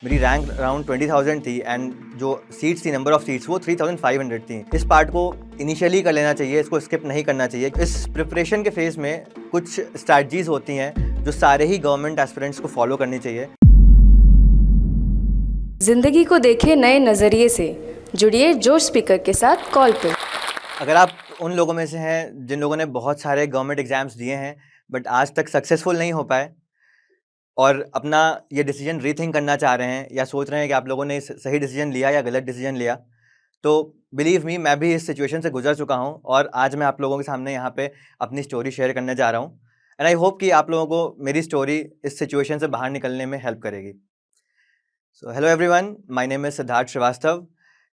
मेरी rank around 20,000 थी and जो सीट्स थी, नंबर ऑफ सीट्स, वो 3,500 थी। इस पार्ट को इनिशियली कर लेना चाहिए, इसको स्किप नहीं करना चाहिए। इस प्रिपरेशन के फेज़ में कुछ स्ट्रैटजीज होती हैं जो सारे ही गवर्नमेंट एस्पिरेंट्स को फॉलो करनी चाहिए। जिंदगी को देखें नए नज़रिए से, जुड़िए जोश स्पीकर के साथ कॉल पे। अगर आप उन लोगों में से हैं जिन लोगों ने बहुत सारे गवर्नमेंट एग्जाम्स दिए हैं बट आज तक सक्सेसफुल नहीं हो पाए और अपना ये डिसीजन रीथिंक करना चाह रहे हैं या सोच रहे हैं कि आप लोगों ने सही डिसीजन लिया या गलत डिसीजन लिया, तो बिलीव मी, मैं भी इस सिचुएशन से गुजर चुका हूँ और आज मैं आप लोगों के सामने यहाँ पे अपनी स्टोरी शेयर करने जा रहा हूँ। एंड आई होप कि आप लोगों को मेरी स्टोरी इस सिचुएशन से बाहर निकलने में हेल्प करेगी। So hello everyone, my name is Siddharth Srivastava.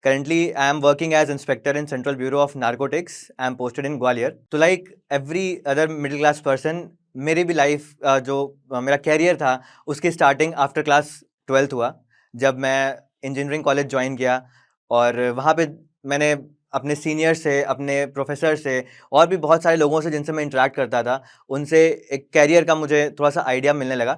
Currently, I am working as inspector in Central Bureau of Narcotics. I am posted in Gwalior. So like every other middle class person, मेरी भी life जो मेरा career था उसकी starting after class 12th हुआ, जब मैं engineering college join किया और वहाँ पे मैंने अपने सीनियर से, अपने प्रोफेसर से और भी बहुत सारे लोगों से जिनसे मैं इंटरेक्ट करता था, उनसे एक कैरियर का मुझे थोड़ा सा आइडिया मिलने लगा।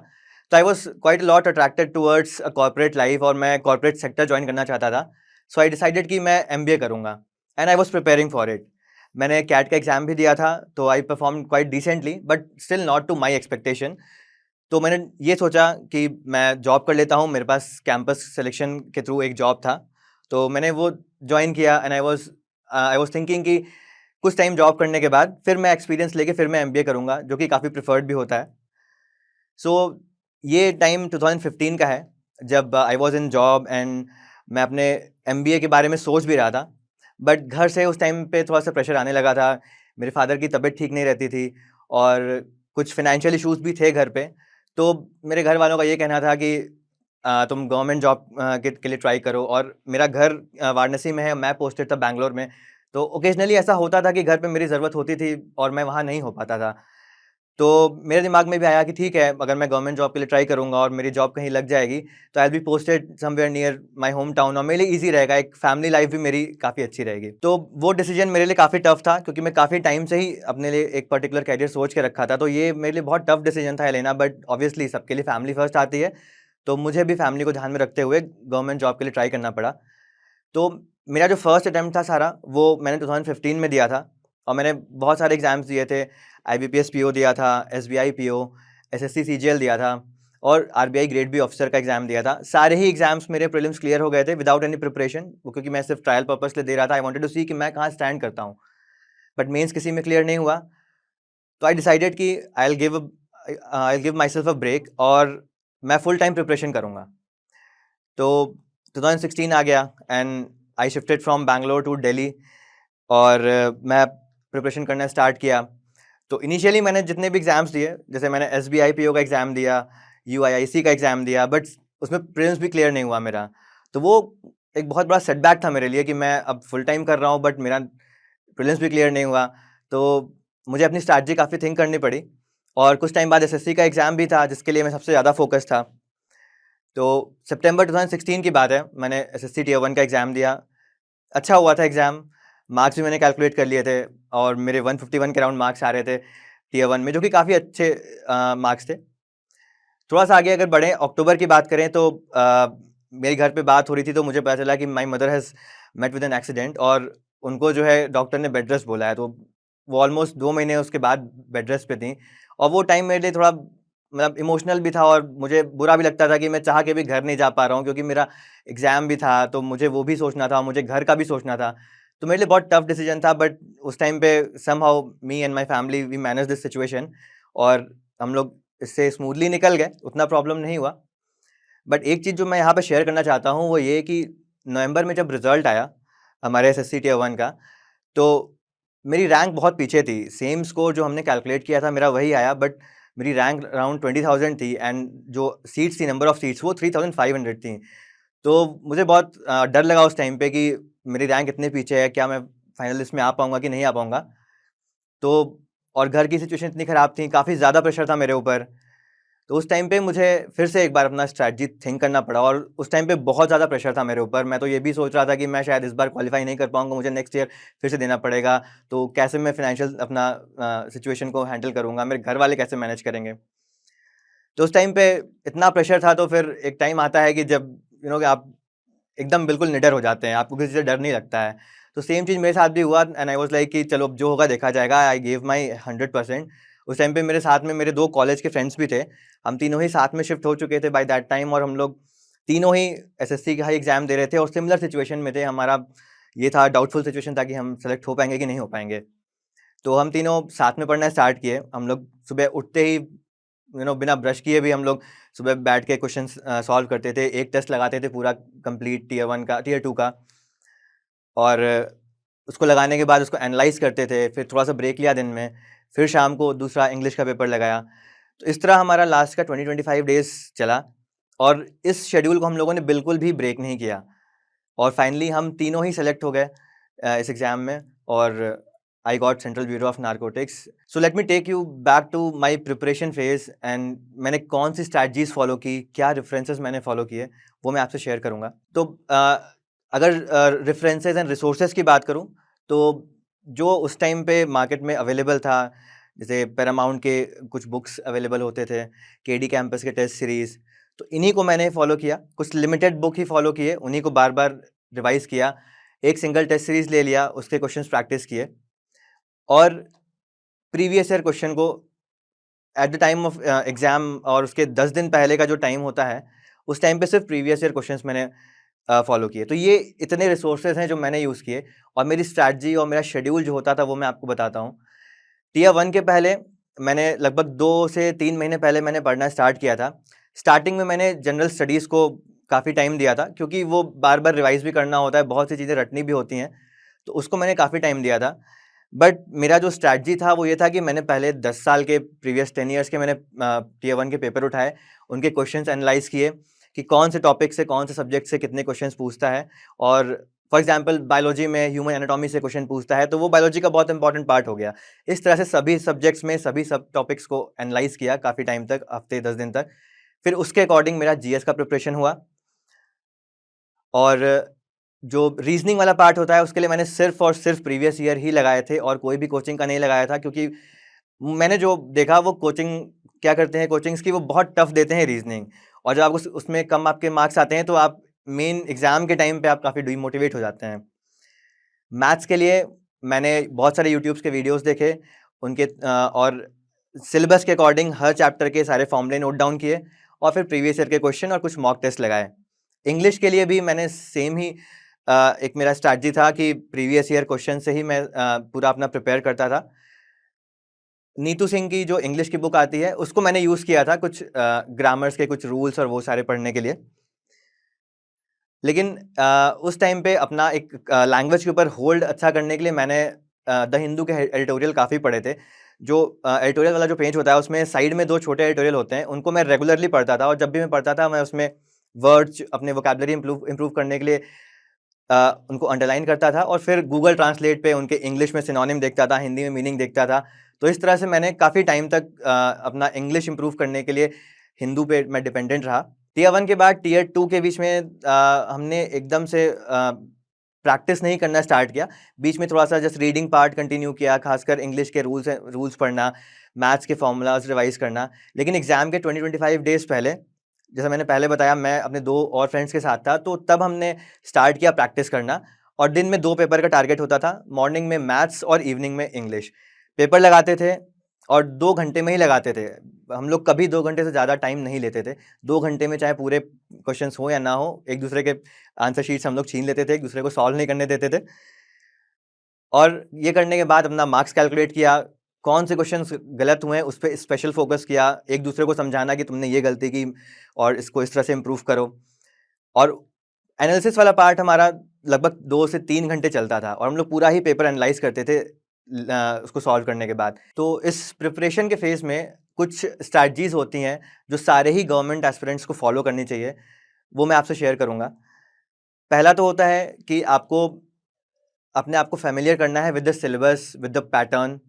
तो I was quite lot attracted towards a corporate life और मैं कॉर्पोरेट सेक्टर ज्वाइन करना चाहता था। सो आई डिसाइडेड कि मैं MBA करूँगा and I was preparing for it. मैंने कैट का एग्ज़ाम भी दिया था, तो I perform quite decently but still not to my expectation. तो मैंने ये सोचा कि मैं जॉब कर लेता हूँ, मेरे पास कैंपस सिलेक्शन के थ्रू एक जॉब था, तो मैंने वो ज्वाइन किया एंड आई वॉज थिंकिंग कि कुछ टाइम जॉब करने के बाद फिर मैं एक्सपीरियंस लेके फिर मैं MBA करूँगा, जो कि काफ़ी प्रिफर्ड भी होता है। सो ये टाइम 2015 का है, जब I was in job and मैं अपने MBA के बारे में सोच भी रहा था, बट घर से उस टाइम पे थोड़ा सा प्रेशर आने लगा था। मेरे फादर की तबीयत ठीक नहीं रहती थी और कुछ फाइनेंशियल इश्यूज भी थे घर पे। तो मेरे घर वालों का ये कहना था कि तुम गवर्नमेंट जॉब के लिए ट्राई करो, और मेरा घर वाराणसी में है, मैं पोस्टेड था बैंगलोर में। तो ओकेजनली ऐसा होता था कि घर पे मेरी ज़रूरत होती थी और मैं वहाँ नहीं हो पाता था। तो मेरे दिमाग में भी आया कि ठीक है, अगर मैं गवर्नमेंट जॉब के लिए ट्राई करूँगा और मेरी जॉब कहीं लग जाएगी तो I will be posted somewhere near my home town और मेरे लिए ईज़ी रहेगा, एक फैमिली लाइफ भी मेरी काफ़ी अच्छी रहेगी। तो वो डिसीजन मेरे लिए काफ़ी टफ था, क्योंकि मैं काफ़ी टाइम से ही अपने लिए एक पर्टिकुलर कैरियर सोच के रखा था। तो ये मेरे लिए बहुत टफ डिसीजन था ये लेना, बट ऑब्वियसली सबके लिए फैमिली फर्स्ट आती है, तो मुझे भी फैमिली को ध्यान में रखते हुए गवर्नमेंट जॉब के लिए ट्राई करना पड़ा। तो मेरा जो फर्स्ट अटेम्प्ट था सारा, वो मैंने 2015 में दिया था और मैंने बहुत सारे एग्ज़ाम्स दिए थे। IBPS PO दिया था, SBI PO, SSC CGL दिया था और RBI ग्रेड बी ऑफिसर का एग्ज़ाम दिया था। सारे ही एग्ज़ाम्स मेरे प्रीलिम्स क्लियर हो गए थे विदाउट एनी प्रिपरेशन, वो क्योंकि मैं सिर्फ ट्रायल पर्पस के लिए दे रहा था। आई वांटेड टू सी कि मैं कहाँ स्टैंड करता हूँ, बट मेंस किसी में क्लियर नहीं हुआ। तो आई डिसाइडेड कि I will give myself a break और मैं फुल टाइम प्रिपरेशन करूँगा। तो 2016 आ गया and I shifted from Bangalore to Delhi और मैं प्रिपरेशन करना स्टार्ट किया। तो इनिशियली मैंने जितने भी एग्ज़ाम्स दिए, जैसे मैंने SBI PO का एग्ज़ाम दिया, UIIC का एग्ज़ाम दिया, बट उसमें प्रीलिम्स भी क्लियर नहीं हुआ मेरा। तो वो एक बहुत बड़ा सेटबैक था मेरे लिए कि मैं अब फुल टाइम कर रहा हूँ बट मेरा प्रीलिम्स भी क्लियर नहीं हुआ। तो मुझे अपनी स्ट्रैटेजी काफ़ी थिंक करनी पड़ी और कुछ टाइम बाद SSC का एग्ज़ाम भी था, जिसके लिए मैं सबसे ज़्यादा फोकस था। तो सितंबर 2016 की बात है, मैंने SSC Tier 1 का एग्ज़ाम दिया। अच्छा हुआ था एग्ज़ाम, मार्क्स भी मैंने कैलकुलेट कर लिए थे और मेरे 151 के अराउंड मार्क्स आ रहे थे Tier 1 में, जो कि काफ़ी अच्छे मार्क्स थे। थोड़ा सा आगे अगर बढ़ें, अक्टूबर की बात करें, तो मेरे घर पे बात हो रही थी, तो मुझे पता चला कि my mother has met with an accident और उनको जो है डॉक्टर ने बेड रेस्ट बोला है। तो वो ऑलमोस्ट 2 महीने उसके बाद बेड रेस्ट पे थी और वो टाइम मेरे लिए थोड़ा मतलब इमोशनल भी था और मुझे बुरा भी लगता था कि मैं चाह के भी घर नहीं जा पा रहा हूँ, क्योंकि मेरा एग्ज़ाम भी था, तो मुझे वो भी सोचना था, मुझे घर का भी सोचना था। तो मेरे लिए बहुत टफ डिसीजन था, बट उस टाइम पे somehow me and my family we manage this situation और हम लोग इससे स्मूथली निकल गए, उतना प्रॉब्लम नहीं हुआ। बट एक चीज़ जो मैं यहाँ पे शेयर करना चाहता हूँ वो ये कि नवंबर में जब रिज़ल्ट आया हमारे SSC Tier 1 का, तो मेरी रैंक बहुत पीछे थी। सेम स्कोर जो हमने कैलकुलेट किया था मेरा वही आया, बट मेरी रैंक अराउंड 20,000 थी एंड जो सीट्स थी, नंबर ऑफ सीट्स, वो 3,500 थी। तो मुझे बहुत डर लगा उस टाइम पे कि मेरी रैंक इतने पीछे है, क्या मैं फाइनल लिस्ट में आ पाऊँगा कि नहीं आ पाऊँगा। तो और घर की सिचुएशन इतनी ख़राब थी, काफ़ी ज़्यादा प्रेशर था मेरे ऊपर। तो उस टाइम पे मुझे फिर से एक बार अपना स्ट्रैटेजी थिंक करना पड़ा और उस टाइम पे बहुत ज़्यादा प्रेशर था मेरे ऊपर। मैं तो ये भी सोच रहा था कि मैं शायद इस बार क्वालीफाई नहीं कर पाऊँगा, मुझे नेक्स्ट ईयर फिर से देना पड़ेगा। तो कैसे मैं फ़ाइनेंशियल अपना सिचुएशन को हैंडल करूँगा, मेरे घर वाले कैसे मैनेज करेंगे। तो उस टाइम पे इतना प्रेशर था, तो फिर एक टाइम आता है कि जब कि आप एकदम बिल्कुल निडर हो जाते हैं, आपको किसी से डर नहीं लगता है। तो सेम चीज़ मेरे साथ भी हुआ एंड आई वाज़ लाइक कि चलो अब जो होगा देखा जाएगा। I give my 100%। उस टाइम पे मेरे साथ में मेरे 2 कॉलेज के फ्रेंड्स भी थे। हम तीनों ही साथ में शिफ्ट हो चुके थे बाय दैट टाइम, और हम लोग तीनों ही एसएससी का ही एग्ज़ाम दे रहे थे और सिमिलर सिचुएशन में थे। हमारा ये था, डाउटफुल सिचुएशन था कि हम सेलेक्ट हो पाएँगे कि नहीं हो पाएँगे। तो हम तीनों साथ में पढ़ना स्टार्ट किए। हम लोग सुबह उठते ही बिना ब्रश किए भी हम लोग सुबह बैठ के क्वेश्चंस सॉल्व करते थे। एक टेस्ट लगाते थे पूरा कंप्लीट टियर 1 का, टियर 2 का, और उसको लगाने के बाद उसको एनालाइज़ करते थे। फिर थोड़ा-सा ब्रेक लिया दिन में, फिर शाम को दूसरा इंग्लिश का पेपर लगाया। तो इस तरह हमारा लास्ट का 20-25 डेज़ चला, और इस शेड्यूल को हम लोगों ने बिल्कुल भी ब्रेक नहीं किया, और फाइनली हम तीनों ही सेलेक्ट हो गए इस एग्ज़ाम में, और I got Central Bureau of Narcotics. So let me take you back to my preparation phase, and मैंने कौन सी स्ट्रैटेजीज़ फ़ॉलो की, क्या रेफरेंसेस मैंने फ़ॉलो किए, वो मैं आपसे शेयर करूँगा। तो अगर रेफरेंसेस एंड रिसोर्सेज की बात करूँ, तो जो उस टाइम पे मार्केट में अवेलेबल था, जैसे पैरामाउंट के कुछ बुक्स अवेलेबल होते थे, केडी कैंपस के टेस्ट सीरीज़, तो इन्हीं को मैंने फॉलो किया। कुछ लिमिटेड बुक ही फॉलो किए, उन्हीं को बार बार रिवाइज़ किया। एक सिंगल टेस्ट सीरीज़ ले लिया, उसके क्वेश्चंस प्रैक्टिस किए, और प्रीवियस ईयर क्वेश्चन को at the time of exam और उसके 10 दिन पहले का जो टाइम होता है, उस टाइम पे सिर्फ प्रीवियस ईयर क्वेश्चंस मैंने फॉलो किए। तो ये इतने रिसोर्सेज हैं जो मैंने यूज़ किए, और मेरी स्ट्रैटेजी और मेरा शेड्यूल जो होता था वो मैं आपको बताता हूँ। टियर 1 के पहले मैंने लगभग 2 से 3 महीने पहले मैंने पढ़ना स्टार्ट किया था। स्टार्टिंग में मैंने जनरल स्टडीज़ को काफ़ी टाइम दिया था, क्योंकि वो बार-बार रिवाइज़ भी करना होता है, बहुत सी चीज़ें रटनी भी होती हैं, तो उसको मैंने काफ़ी टाइम दिया था। बट मेरा जो स्ट्रैटेजी था वो ये था कि मैंने पहले 10 साल के, प्रीवियस 10 इयर्स के मैंने टियर 1 के पेपर उठाए, उनके क्वेश्चंस एनालाइज़ किए कि कौन से टॉपिक से, कौन से सब्जेक्ट से कितने क्वेश्चंस पूछता है। और फॉर एग्जांपल बायोलॉजी में ह्यूमन एनाटॉमी से क्वेश्चन पूछता है, तो वो बायोलॉजी का बहुत इंपॉर्टेंट पार्ट हो गया। इस तरह से सभी सब्जेक्ट्स में सभी सब टॉपिक्स को एनालाइज़ किया काफ़ी टाइम तक, हफ्ते 10 दिन तक। फिर उसके अकॉर्डिंग मेरा जीएस का प्रिपरेशन हुआ, और जो रीजनिंग वाला पार्ट होता है उसके लिए मैंने सिर्फ और सिर्फ प्रीवियस ईयर ही लगाए थे, और कोई भी कोचिंग का नहीं लगाया था, क्योंकि मैंने जो देखा वो कोचिंग क्या करते हैं, कोचिंग्स की वो बहुत टफ देते हैं रीजनिंग, और जब आप उसमें कम आपके मार्क्स आते हैं तो आप मेन एग्जाम के टाइम पे आप काफ़ी डिमोटिवेट हो जाते हैं। मैथ्स के लिए मैंने बहुत सारे यूट्यूब्स के वीडियोस देखे, उनके और सिलेबस के अकॉर्डिंग हर चैप्टर के सारे फॉर्मूले नोट डाउन किए, और फिर प्रीवियस ईयर के क्वेश्चन और कुछ मॉक टेस्ट लगाए। इंग्लिश के लिए भी मैंने सेम ही एक मेरा स्ट्रैटेजी था कि प्रीवियस ईयर क्वेश्चन से ही मैं पूरा अपना प्रिपेयर करता था। नीतू सिंह की जो इंग्लिश की बुक आती है उसको मैंने यूज़ किया था कुछ ग्रामर्स के कुछ रूल्स और वो सारे पढ़ने के लिए। लेकिन उस टाइम पे अपना एक लैंग्वेज के ऊपर होल्ड अच्छा करने के लिए मैंने द हिंदू के एडिटोरियल काफ़ी पढ़े थे। जो एडिटोरियल वाला जो पेज होता है उसमें साइड में 2 छोटे एडिटोरियल होते हैं, उनको मैं रेगुलरली पढ़ता था, और जब भी मैं पढ़ता था मैं उसमें वर्ड्स, अपने वोकैब्युलरी इम्प्रूव करने के लिए उनको अंडरलाइन करता था, और फिर गूगल ट्रांसलेट पे उनके इंग्लिश में सिनोनिम देखता था, हिंदी में मीनिंग देखता था। तो इस तरह से मैंने काफ़ी टाइम तक अपना इंग्लिश इम्प्रूव करने के लिए हिंदू पे मैं डिपेंडेंट रहा। टियर 1 के बाद टियर 2 के बीच में हमने एकदम से प्रैक्टिस नहीं करना स्टार्ट किया। बीच में थोड़ा-सा जस्ट रीडिंग पार्ट कंटिन्यू किया, खासकर इंग्लिश के रूल्स पढ़ना, मैथ्स के फॉर्मूलाज़ रिवाइज़ करना। लेकिन एग्ज़ाम के 20-25 डेज़ पहले, जैसा मैंने पहले बताया, मैं अपने 2 और फ्रेंड्स के साथ था, तो तब हमने स्टार्ट किया प्रैक्टिस करना, और दिन में 2 पेपर का टारगेट होता था, मॉर्निंग में मैथ्स और इवनिंग में इंग्लिश। पेपर लगाते थे और 2 घंटे में ही लगाते थे। हम लोग कभी 2 घंटे से ज़्यादा टाइम नहीं लेते थे। 2 घंटे में चाहे पूरे क्वेश्चंस हो या ना हो, एक-दूसरे के आंसर शीट्स हम लोग छीन लेते थे, एक-दूसरे को सॉल्व नहीं करने देते थे। और ये करने के बाद अपना मार्क्स कैलकुलेट किया, कौन से क्वेश्चंस गलत हुए हैं उस पे स्पेशल फोकस किया, एक-दूसरे को समझाना कि तुमने ये गलती की और इसको इस तरह से इम्प्रूव करो। और एनालिसिस वाला पार्ट हमारा लगभग 2 से 3 घंटे चलता था, और हम लोग पूरा ही पेपर एनालाइज़ करते थे उसको सॉल्व करने के बाद। तो इस प्रिपरेशन के फेज़ में कुछ स्ट्रैटेजीज़ होती हैं जो सारे ही गवर्नमेंट एस्पिरेंट्स को फॉलो करनी चाहिए, वो मैं आपसे शेयर करूँगा। पहला तो होता है कि आपको अपने आप को फ़ैमिलियर करना है with the syllabus, with the pattern.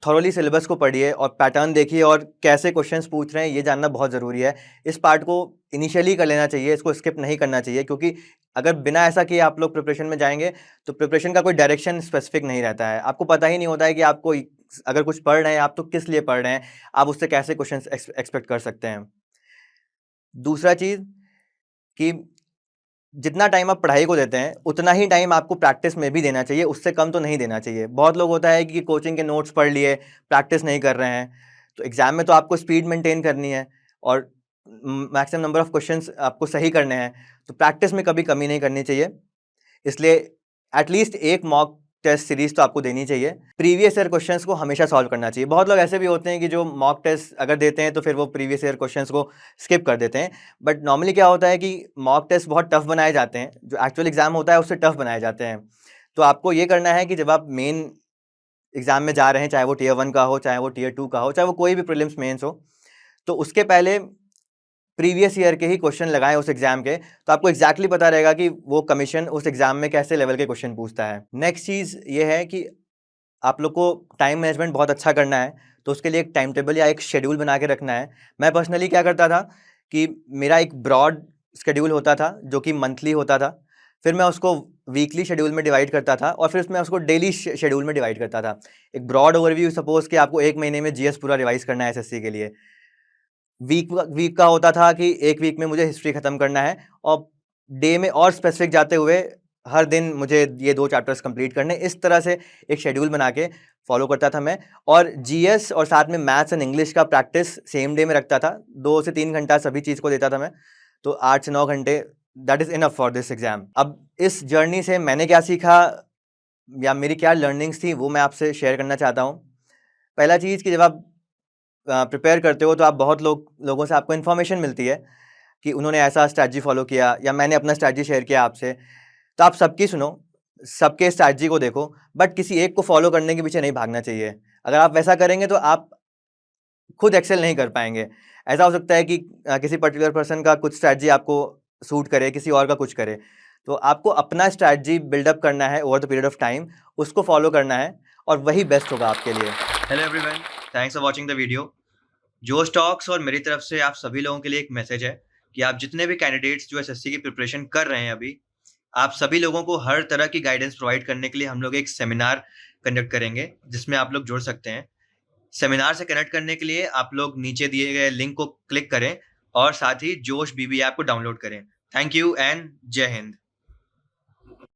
Thoroughly syllabus को पढ़िए और पैटर्न देखिए, और कैसे क्वेश्चंस पूछ रहे हैं ये जानना बहुत ज़रूरी है। इस पार्ट को इनिशियली कर लेना चाहिए, इसको स्किप नहीं करना चाहिए, क्योंकि अगर बिना ऐसा किए आप लोग प्रिपरेशन में जाएंगे तो प्रिपरेशन का कोई डायरेक्शन स्पेसिफिक नहीं रहता है। आपको पता ही नहीं होता है कि आपको अगर कुछ पढ़ रहे हैं आप तो किस लिए पढ़ रहे हैं, आप उससे कैसे क्वेश्चन एक्सपेक्ट कर सकते हैं। दूसरा चीज़ कि जितना टाइम आप पढ़ाई को देते हैं उतना ही टाइम आपको प्रैक्टिस में भी देना चाहिए, उससे कम तो नहीं देना चाहिए। बहुत लोग होता है कि कोचिंग के नोट्स पढ़ लिए, प्रैक्टिस नहीं कर रहे हैं। तो एग्जाम में तो आपको स्पीड मेंटेन करनी है और मैक्सिमम नंबर ऑफ क्वेश्चंस आपको सही करने हैं, तो प्रैक्टिस में कभी कमी नहीं करनी चाहिए। इसलिए एटलीस्ट एक मॉक टेस्ट सीरीज तो आपको देनी चाहिए। प्रीवियस ईयर क्वेश्चंस को हमेशा सॉल्व करना चाहिए। बहुत लोग ऐसे भी होते हैं कि जो मॉक टेस्ट अगर देते हैं तो फिर वो प्रीवियस ईयर क्वेश्चंस को स्किप कर देते हैं, बट नॉर्मली क्या होता है कि मॉक टेस्ट बहुत टफ बनाए जाते हैं, जो एक्चुअल एग्जाम होता है उससे टफ बनाए जाते हैं। तो आपको ये करना है कि जब आप मेन एग्जाम में जा रहे हैं, चाहे वो टियर 1 का हो, चाहे वो टियर 2 का हो, चाहे वो कोई भी प्रीलिम्स मेंस हो, तो उसके पहले प्रीवियस ईयर के ही क्वेश्चन लगाएं उस एग्जाम के, तो आपको एग्जैक्टली पता रहेगा कि वो कमीशन उस एग्जाम में कैसे लेवल के क्वेश्चन पूछता है। नेक्स्ट चीज़ ये है कि आप लोग को टाइम मैनेजमेंट बहुत अच्छा करना है, तो उसके लिए एक टाइम टेबल या एक शेड्यूल बना के रखना है। मैं पर्सनली क्या करता था कि मेरा एक ब्रॉड शेड्यूल होता था जो कि मंथली होता था, फिर मैं उसको वीकली शेड्यूल में डिवाइड करता था और फिर उसमें उसको डेली शेड्यूल में डिवाइड करता था। एक ब्रॉड ओवरव्यू, सपोज कि आपको एक महीने में जीएस पूरा रिवाइज करना है एसएससी के लिए। वीक का होता था कि एक वीक में मुझे हिस्ट्री खत्म करना है, और डे में और स्पेसिफिक जाते हुए हर दिन मुझे ये 2 चैप्टर्स कंप्लीट करने। इस तरह से एक शेड्यूल बना के फॉलो करता था मैं। और जीएस और साथ में मैथ्स एंड इंग्लिश का प्रैक्टिस सेम डे में रखता था। 2 से 3 घंटा सभी चीज़ को देता था मैं, तो 8 से 9 घंटे that is enough for this exam. अब इस जर्नी से मैंने क्या सीखा या मेरी क्या लर्निंग्स थी वो मैं आपसे शेयर करना चाहता हूँ। पहला चीज़ कि जब आप प्रिपेयर करते हो तो आप बहुत लोगों से आपको इन्फॉर्मेशन मिलती है कि उन्होंने ऐसा स्ट्रैटेजी फॉलो किया या मैंने अपना स्ट्रैटेजी शेयर किया आपसे, तो आप सबकी सुनो, सबके स्ट्रैटेजी को देखो, बट किसी एक को फॉलो करने के पीछे नहीं भागना चाहिए। अगर आप वैसा करेंगे तो आप खुद एक्सेल नहीं कर पाएंगे। ऐसा हो सकता है कि किसी पर्टिकुलर पर्सन का कुछ स्ट्रैटेजी आपको सूट करे, किसी और का कुछ करे। तो आपको अपना स्ट्रैटेजी बिल्डअप करना है over the period of time, उसको फॉलो करना है और वही बेस्ट होगा आपके लिए। Hello everyone, thanks for watching the video. जोश टॉक्स और मेरी तरफ से आप सभी लोगों के लिए एक मैसेज है कि आप जितने भी कैंडिडेट्स जो एसएससी की प्रिपरेशन कर रहे हैं अभी, आप सभी लोगों को हर तरह की गाइडेंस प्रोवाइड करने के लिए हम लोग एक सेमिनार कंडक्ट करेंगे जिसमें आप लोग जुड़ सकते हैं। सेमिनार से कनेक्ट करने के लिए आप लोग नीचे दिए गए लिंक को क्लिक करें और साथ ही जोश बीबी ऐप को डाउनलोड करें। थैंक यू एंड जय हिंद।